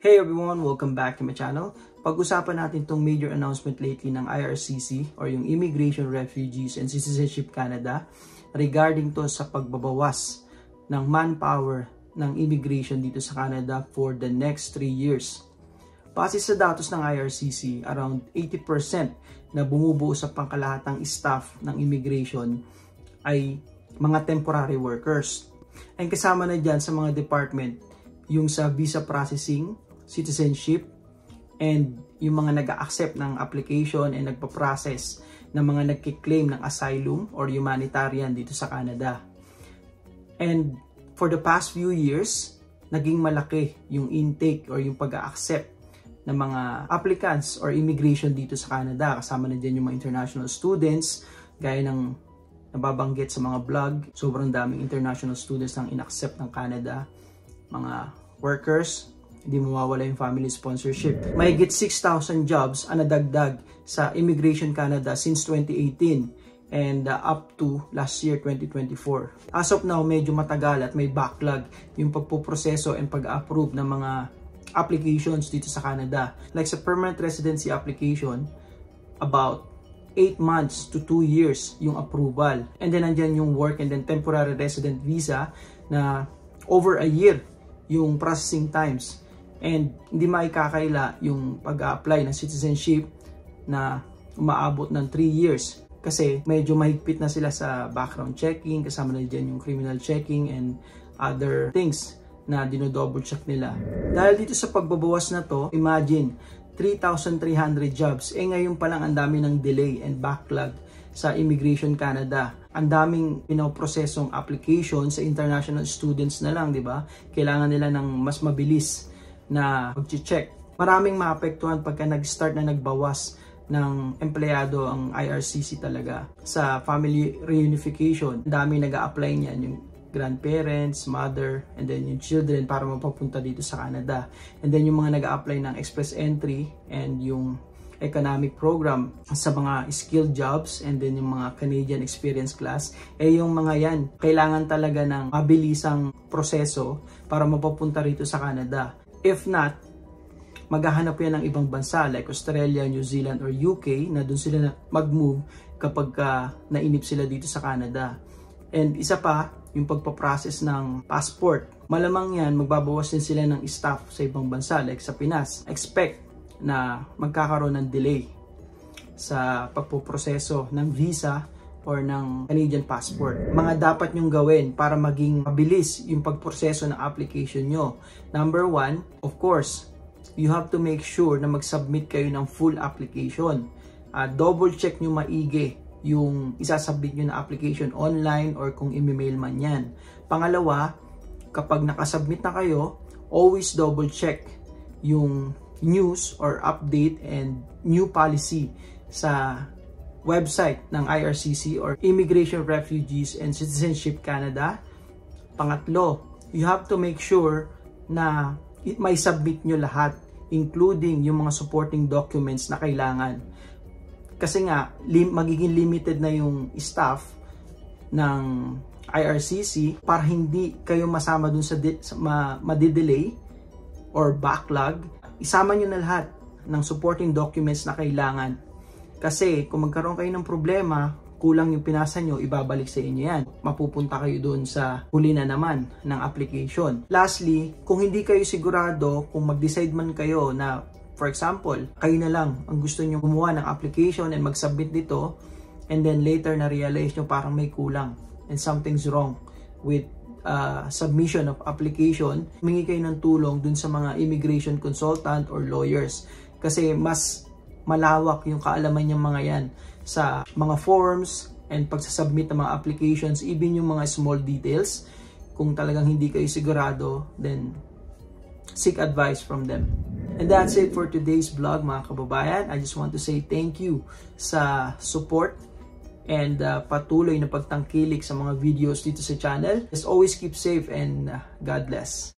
Hey everyone! Welcome back to my channel. Pag-usapan natin itong major announcement lately ng IRCC or yung Immigration, Refugees and Citizenship Canada regarding to sa pagbabawas ng manpower ng immigration dito sa Canada for the next 3 years. Base sa datos ng IRCC, around 80% na bumubuo sa pangkalahatang staff ng immigration ay mga temporary workers. And kasama na dyan sa mga department yung sa visa processing, citizenship, and yung mga nag-accept ng application and nagpa-process ng mga nagkiklaim ng asylum or humanitarian dito sa Canada. And for the past few years, naging malaki yung intake or yung pag-accept ng mga applicants or immigration dito sa Canada. Kasama na dyan yung mga international students, gaya ng nababanggit sa mga vlog. Sobrang daming international students ang in-accept ng Canada. Mga workers, hindi mawawala yung family sponsorship. Mahigit 6,000 jobs ang nadagdag sa Immigration Canada since 2018 and up to last year 2024. As of now, medyo matagal at may backlog yung pagpuproseso and pag-approve ng mga applications dito sa Canada. Like sa permanent residency application, about 8 months to 2 years yung approval. And then andyan yung work and then temporary resident visa na over a year yung processing times. And hindi maikakaila yung pag-a-apply ng citizenship na umaabot ng 3 years. Kasi medyo mahigpit na sila sa background checking, kasama na dyan yung criminal checking and other things na dinodouble check nila. Dahil dito sa pagbabawas na to, imagine 3,300 jobs. Ngayon pa lang ang dami ng delay and backlog sa Immigration Canada. Ang daming pinoprosesong application sa international students na lang, di ba? Kailangan nila ng mas mabilis na pag-check. Maraming maapektuhan pagka nag-start na nagbawas ng empleyado ang IRCC talaga. Sa family reunification, dami nag-a-apply niyan, yung grandparents, mother, and then yung children para mapapunta dito sa Canada. And then yung mga nag-a-apply ng express entry and yung economic program sa mga skilled jobs and then yung mga Canadian experience class, yung mga yan, kailangan talaga ng mabilisang proseso para mapapunta rito sa Canada. If not, maghahanap yan ng ibang bansa like Australia, New Zealand, or UK na doon sila mag-move kapag nainip sila dito sa Canada. And isa pa, yung pagpaprocess ng passport. Malamang yan, magbabawas din sila ng staff sa ibang bansa like sa Pinas. Expect na magkakaroon ng delay sa pagpoproseso ng visa or ng Canadian passport. Mga dapat nyong gawin para maging mabilis yung pagproseso ng application nyo. Number 1, of course, you have to make sure na mag-submit kayo ng full application. Double check nyo maigi yung isasubmit nyo na application online or kung i-mail man yan. Pangalawa, kapag nakasubmit na kayo, always double check yung news or update and new policy sa website ng IRCC or Immigration, Refugees and Citizenship Canada. Pangatlo, you have to make sure na may submit nyo lahat, including yung mga supporting documents na kailangan. Kasi nga, magiging limited na yung staff ng IRCC para hindi kayo masama dun sa madidelay or backlog. Isama nyo na lahat ng supporting documents na kailangan. Kasi kung magkaroon kayo ng problema, kulang yung pinasa nyo, ibabalik sa inyo yan. Mapupunta kayo doon sa huli na naman ng application. Lastly, kung hindi kayo sigurado, kung mag-decide man kayo na, for example, kayo na lang ang gusto nyo gumawa ng application and mag-submit dito, and then later na-realize nyo parang may kulang and something's wrong with submission of application, humingi kayo ng tulong dun sa mga immigration consultant or lawyers. Kasi mas malawak yung kaalaman ng mga yan sa mga forms and pagsasubmit ng mga applications, even yung mga small details. Kung talagang hindi kayo sigurado, then seek advice from them. And that's it for today's vlog, mga kababayan. I just want to say thank you sa support and patuloy na pagtangkilik sa mga videos dito sa channel. As always, keep safe and God bless.